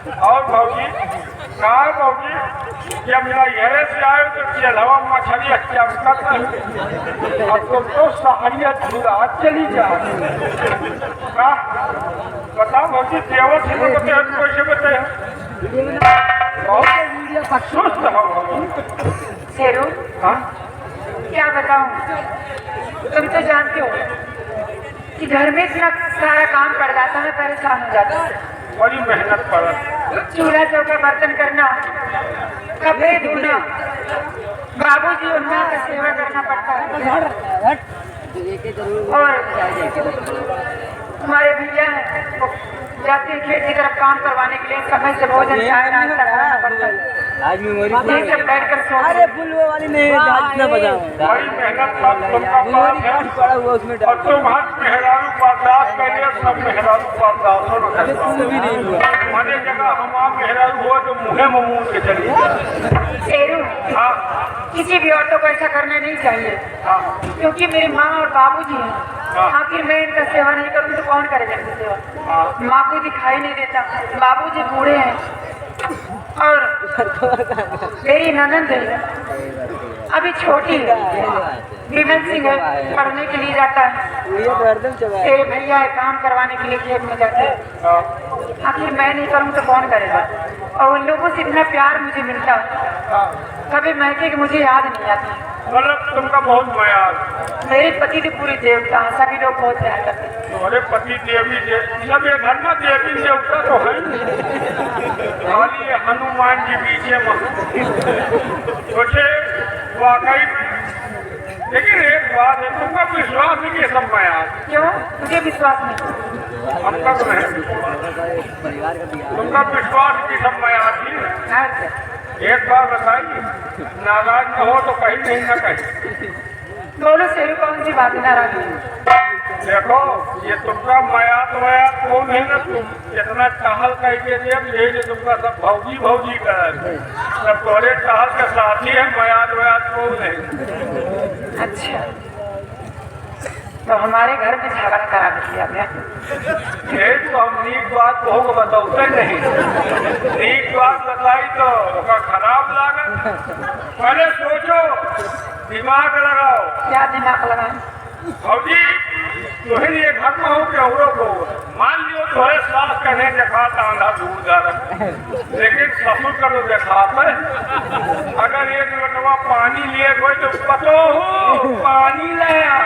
और भौजी कहा भौजी जब मेरा यह से आए तो चलवा मछली चमकत अब तो सहरिया छुरा चली जा बताओ भौजी देवर से बताए कैसे बताए सुस्त हो शेरू। हाँ क्या बताऊं, तुम तो जानते हो कि घर में इतना सारा काम पड़ जाता है, परेशान हो जाता है। बड़ी मेहनत पड़ा, चूल्हा चौका बर्तन करना, कपड़े धोना, बाबूजी और माँ का सेवा करना पड़ता है। और हमारे भैया हैं जाते हैं खेत की तरफ काम करवाने के लिए, समय से भोजन चाय नाश्ता करना पड़ता है। आज मेमोरी सब बैठकर अरे बुलवे वाली नहीं ना बजाओ बड़ी मेहनत तुमका पास है पड़ा हुआ उसमें और तुम हाथ मेहरारू बर्दाश्त करिए, सब मेहरारू बर्दाश्त हो भी नहीं हुआ हमारे जगह हम मेहरारू हो तो मुँहे मुँह के चलिए। शेरू, हाँ किसी भी औरतों को ऐसा करना नहीं चाहिए, हाँ क्योंकि मेरी माँ और बाबूजी हैं। आखिर मैं इनका सेवा नहीं करूँ तो कौन करेगा इनकी सेवा? माँ को दिखाई नहीं देता, बाबूजी बूढ़े हैं और मेरी ननद है अभी छोटी है, विमल सिंह है, पढ़ने के लिए जाता है। तेरे भैया है काम करवाने के लिए खेत में जाते हैं। आखिर मैं नहीं करूँ तो कौन करेगा? और उन लोगों से इतना प्यार मुझे मिलता है, कभी महके कि मुझे याद नहीं आती। मतलब तुमका बहुत माया मेरे पति तो पूरी देवता हैं, सभी लोग बहुत प्यार करते हैं। तुम्हारे पति देवी सब ये घर में देवी देवता तो है खाली हनुमान जी पीछे सोचे वाकई। लेकिन एक बात है, तुमका विश्वास नहीं है सब माया। क्यों? मुझे विश्वास नहीं। हमका तो नहीं, तुमका विश्वास की सब माया थी। एक बार बताइए, नाराज न हो तो कहीं नहीं न कहीं। बोलो शेरू, कौन सी बात नाराज है? देखो ये तुमका माया तो माया तो नहीं ना, तुम इतना टहल कह के ये तुमका सब भौजी भौजी कर सब तोरे टहल के साथी है, माया तो नहीं। अच्छा, तो हमारे घर में झगड़ा करा दिया गया। ये तो हम नीक बात को बताते नहीं, नीक बात बताई तो खराब लागत। पहले सोचो, दिमाग लगाओ। क्या दिमाग लगाए? भौजी तुम्हें ये घर में हो के औरों को मान लियो तुम्हारे सास का नहीं दिखाता आंधा दूर जा रहा, लेकिन ससुर का तो दिखाता है। अगर एक लोटवा पानी लिए कोई तो पतो हो पानी लाया,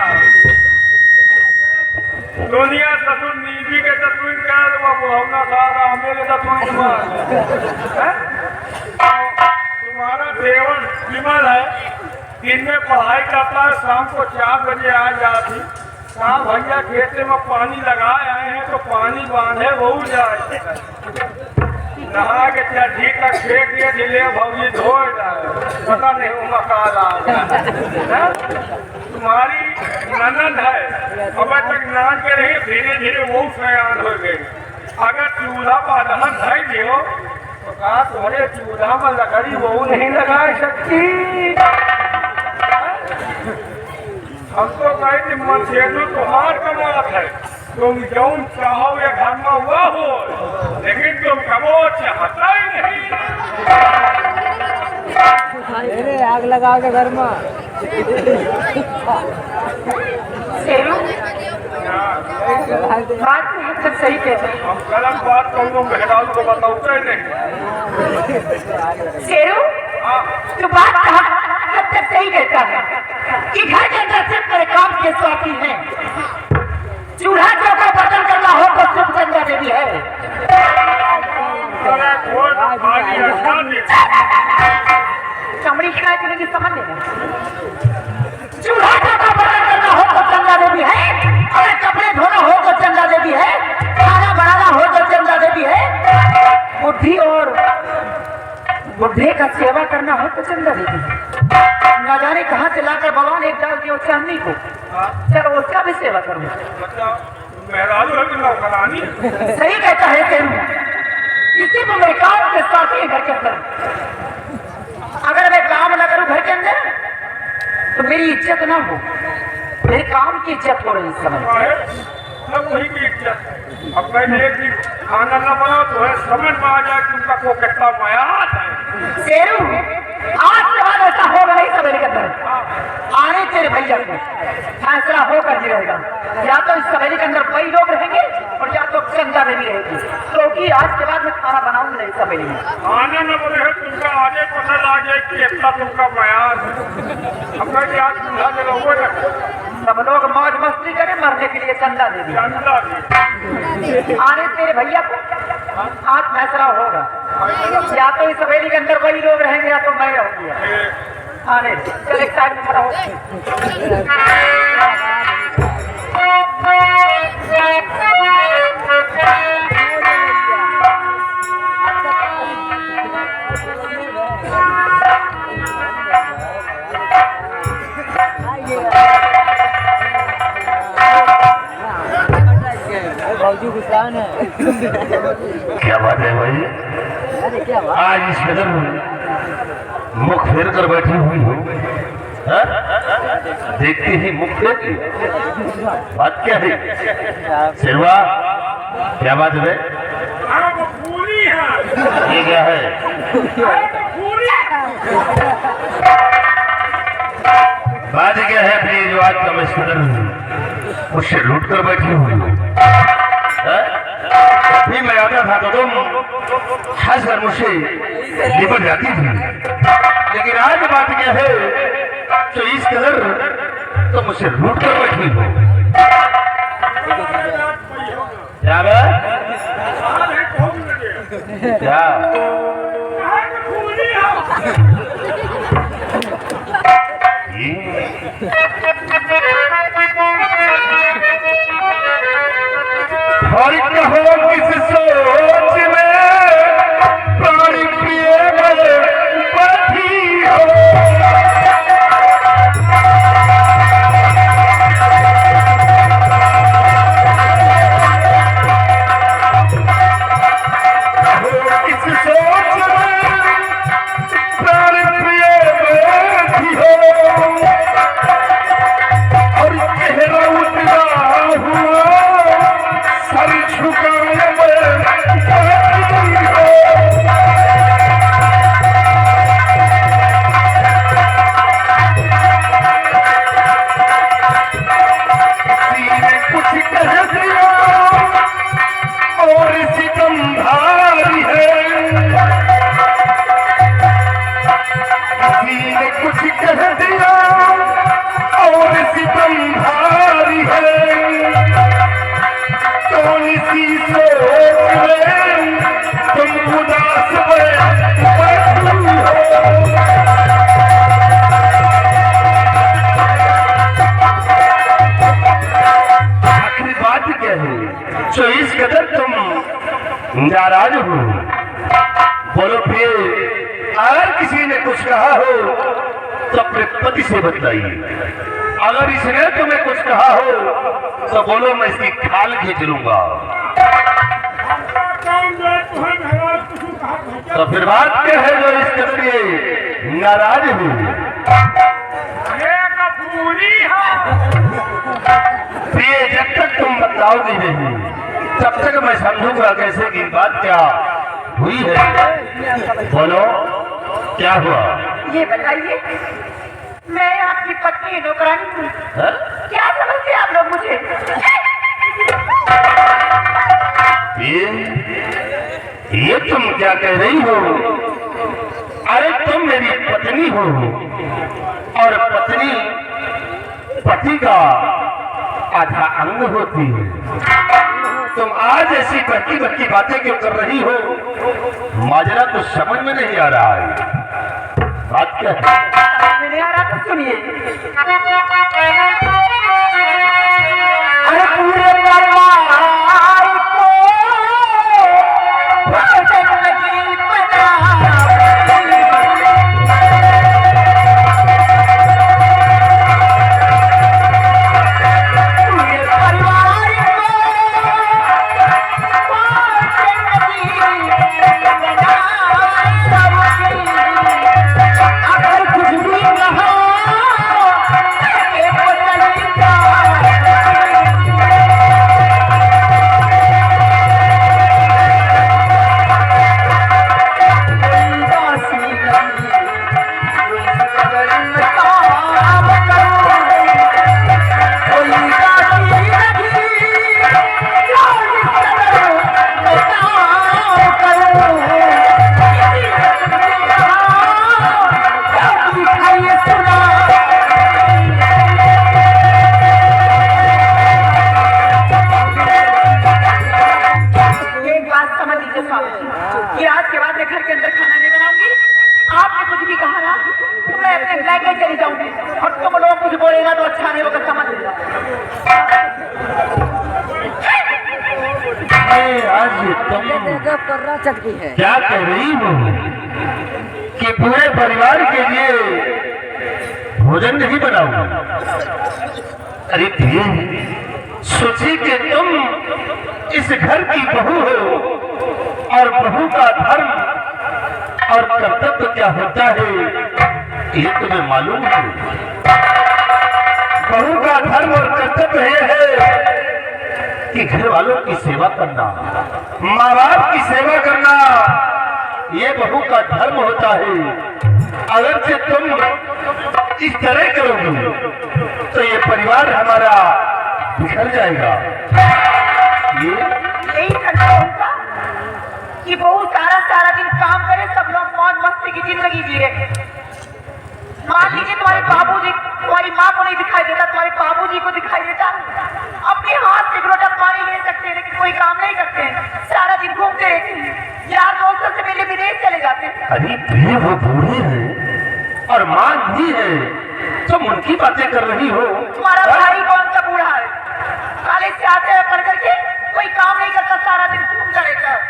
दुनिया ससुर नीबी के तस्वीर क्या बुढ़ौना सारा मेरे तस्वीर तुम्हारा देवर विमल है, दिन में पढ़ाई करता है, शाम को 4 बजे आ जाती। हाँ भैया खेते में पानी लगाए आए हैं तो पानी बांधे वो जाए, नहा के ठीक तक फेंक दिए जिले भौजी धो जाए, पता नहीं वो मकाल आ गया। तुम्हारी ननद है अब तक नान के रही, धीरे धीरे वो सयान हो गई। अगर चूल्हा पर दहन धर दियो तो कहा तुम्हारे चूल्हा में लकड़ी वो नहीं लगा सकती। हम तो कहे मन से तुम्हार कमात है, तुम जो चाहो ये घर में हुआ हो, लेकिन तुम कमो चाहता ही नहीं। आग लगाओ के घर में। बात तो सही कहते हैं। हम गलत बात करो मेहराज को बताओगे नहीं। शेरू, तो बात सही कहता है कि घर के अंदर सिर्फ मेरे काम के स्वार्थी हैं। चूल्हा चौका बर्तन करना हो तो सिर्फ चंदा देवी है। चमड़ी खिला के समझ लेना। चूल्हा चौका बर्तन करना हो तो चंदा देवी है, और कपड़े धोना हो तो चंदा देवी है, खाना बनाना हो तो चंदा देवी है, बुद्धि और बुढ़े का सेवा करना हो तो चंदा देवी। न जाने कहाँ से लाकर भगवान एक डाल दिया चांदी को, चलो उसका भी सेवा करूँ। सही कहता है तेरू, किसी को मेरे काम के साथ ही घर के अंदर, अगर मैं काम न करूँ घर के अंदर तो मेरी इज्जत ना हो, मेरे काम की इज्जत हो रही इस समय। वही की इज्जत अब खाना न बनाओ तो है समझ में आ जाए कि उनका को कितना मयात है। शेरू आज के बाद ऐसा होगा नहीं सवेरे के अंदर आने तेरे भैया को फैसला होकर ही रहेगा। या तो इस सवेरे के अंदर कई लोग रहेंगे और या तो चंदा देवी रहेगी, क्योंकि आज के बाद मैं खाना बनाऊंगी नहीं सवेरे में। खाना न बने है तुमका आगे पता लग जाए कि इतना तुमका मयात है। अपना क्या चूल्हा जलाओगे ना सब लोग मौज मस्ती करें, मरने के लिए चंदा देवी चंदा दे। आने तेरे भैया को आज फैसला होगा। या तो इस सवेरे के अंदर वही लोग रहेंगे या तो मैं रहूंगी। आने चल एक साइड में खड़ा हो। भाजी गुस्सान है। क्या बात है भाई, अरे क्या बात, आज इस कदर मुख फेर कर बैठी हुई हो, हाँ? देखते ही मुख फेर लिया। बात क्या है शेरवा, क्या बात है? अरे वो पूरी है। ये क्या है? अरे वो पूरी है। बात क्या है अपनी जो आज का मैं इस कदर मुझसे लूट कर बैठी हुई हो? भी मैं आता था तो तुम हंसकर मुझसे लिपट जाती थी, लेकिन आज बात क्या है तो इस कदर तो मुझसे लूट कर बैठी हो। क्या बात? अरे कौन लगे? क्या अरे पूरी है। और कहो किस सोच में प्राणी प्रिय बैठी हो, किस सोच में प्राणी प्रिय बैठी हो, और चेहरा उतरा हुआ सर झुकाए कुछ कह दिया और सितम भारी है, किसी ने कुछ कह दिया और सितम भारी है, कौन सी सोच में तुम उदास बैठी हो। आखिरी बात क्या है जो इस कदर तुम नाराज हो? बोलो फिर, अगर किसी ने कुछ कहा हो तो अपने पति से बतलाइए, अगर इसने तुम्हें कुछ कहा हो तो बोलो मैं इसकी खाल खींच लूंगा। तो फिर बात क्या है जो इस कदर ये नाराज हो? एक पूरी है। ये जब तक तुम बतलाओगे नहीं तब तक मैं समझूंगा कैसे की बात क्या हुई है। बोलो क्या हुआ? ये बताइए, मैं आपकी पत्नी नौकरानी हूँ, हाँ? क्या समझते आप लोग मुझे? ये तुम क्या कह रही हो? अरे तुम मेरी पत्नी हो और पत्नी पति का आधा अंग होती है। तुम आज ऐसी बड़की बड़की बातें क्यों कर रही हो? माजरा तो समझ में नहीं आ रहा है। बात क्या है? मैंने आ रहा तो सुनिए। अरे पूरे परिवार को भोजन लगी बना, कि आज के बाद मैं घर के अंदर खाना नहीं बनाऊंगी। आपने कुछ भी कहा ना तो मैं अपने लेके चली जाऊंगी और तुम लोग कुछ बोलेगा तो अच्छा नहीं होगा, समझ लो। आज तुम कर रहा चटकी है। क्या कह रही हो कि पूरे परिवार के लिए भोजन नहीं बनाऊंगा? अरे प्रिय, सोचिए कि तुम इस घर की बहू हो और बहू का धर्म और कर्तव्य क्या होता है ये तुम्हें मालूम है। बहू का धर्म और कर्तव्य यह है कि घर वालों की सेवा करना, माँ बाप की सेवा करना, ये बहू का धर्म होता है। अगर से तुम इस तरह करोगे तो ये परिवार हमारा बिखर जाएगा। ये यही करना होगा कि बहू सारा दिन काम करे, सब लोग मौज मस्ती की जिंदगी जिए। मान लीजिए तुम्हारे बाबूजी, तुम्हारी माँ को नहीं दिखाई देता, तुम्हारे बाबूजी को दिखाई देता, अपने हाथ से रोटा पानी ले सकते हैं लेकिन कोई काम नहीं करते हैं, सारा दिन घूमते रहते हैं, यार दोस्तों से मिले विदेश चले जाते हैं। अरे प्रिय, वो बूढ़े हैं और माँ भी है, तुम उनकी बातें कर रही हो। तुम्हारा भाई कौन सा बूढ़ा है? कॉलेज से आते हैं पढ़ करके, कोई काम नहीं करता, सारा दिन घूमता रहता है।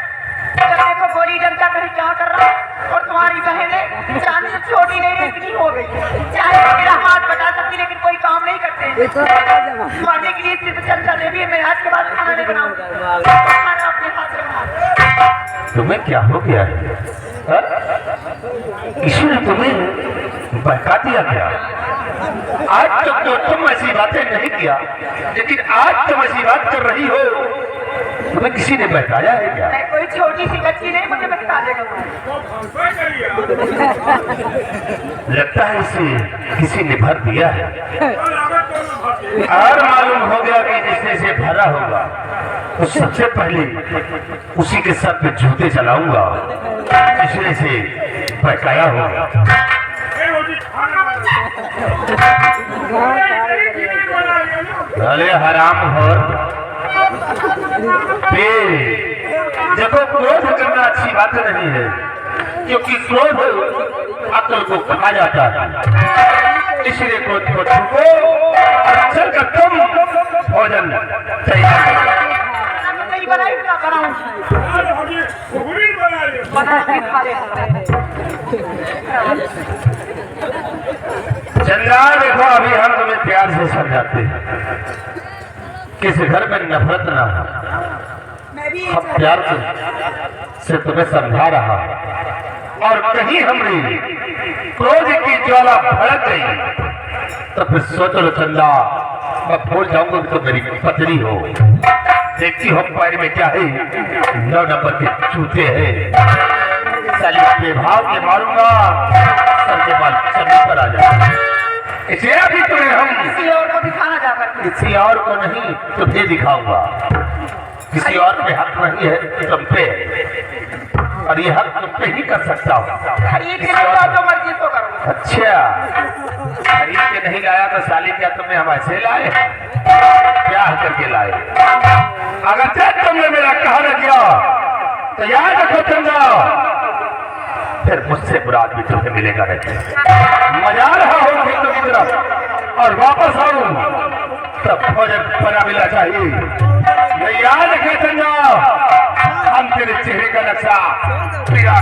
जब देखो गोली डंडा कहीं क्या कर रहा है। और तुम्हारी बहनें चांदी से छोटी नहीं इतनी हो गई, चाहे मेरा हाथ बटा सकती लेकिन कोई काम नहीं करते। मरने के लिए सिर्फ चंदा देवी है, मैं आज के बाद खाना नहीं बनाऊंगा, खाना अपने हाथ से बना। तुम्हें क्या हो गया है? किसी ने तुम्हें बहका दिया क्या? आज तक तो तुम ऐसी बातें नहीं किया, लेकिन आज तुम ऐसी बात कर रही हो। तुम्हें किसी ने बहकाया है क्या? मैं कोई छोटी सी बच्ची नहीं, मुझे बता देगा। लगता है इसे किसी ने भर दिया है और मालूम हो गया कि जिसने इसे भरा होगा तो सबसे पहले उसी के सर पे जूते चलाऊंगा जिसने इसे बहकाया होगा। अरे हराम हो, देखो क्रोध करना अच्छी बात नहीं है, क्योंकि क्रोध अक्ल को कहा जाता है। इसलिए क्रोध को छुपो और चल कर तुम भोजन चंद्रा, देखो अभी हम तुम्हें प्यार से समझाते हैं, किस घर में नफरत ना हो। हम प्यार से तुम्हें समझा रहा और कहीं हमने क्रोध की ज्वाला भड़क गई तो फिर सोच लो चंदा, मैं भूल जाऊंगा कि तो मेरी पत्नी हो। देखती हो पैर में क्या है? 9 नंबर के जूते हैं। साली बेभाव के मारूंगा, सर के बाल चलने पर आ जाए। इसे अभी तुम्हें हम किसी और को दिखाना जाकर, किसी और को नहीं तुम्हें दिखाऊंगा। किसी और पे हक नहीं है तुम पे, और ये हक तुम पे ही कर सकता हूँ। खरीद के लाओ तो मर्जी तो करो। अच्छा, खरीद के नहीं लाया तो साली क्या तुमने हम ऐसे लाए? ब्याह करके लाए। अगर जब तुमने मेरा कहा न किया तो याद रखो चंदा, फिर मुझसे बुरा आदमी तुम्हें मिलेगा नहीं। मजा रहा हो खेतों की तरफ और वापस आऊं तब भोजन बना मिलना चाहिए। ये याद रखे चंदा, हम तेरे चेहरे का नक्शा पीड़ा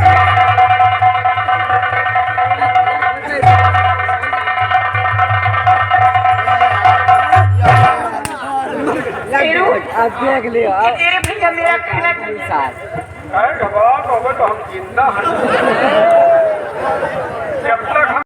आप देख लियो। तेरे भैया मेरा कहना तो हम जिंदा हैं। जब तक हम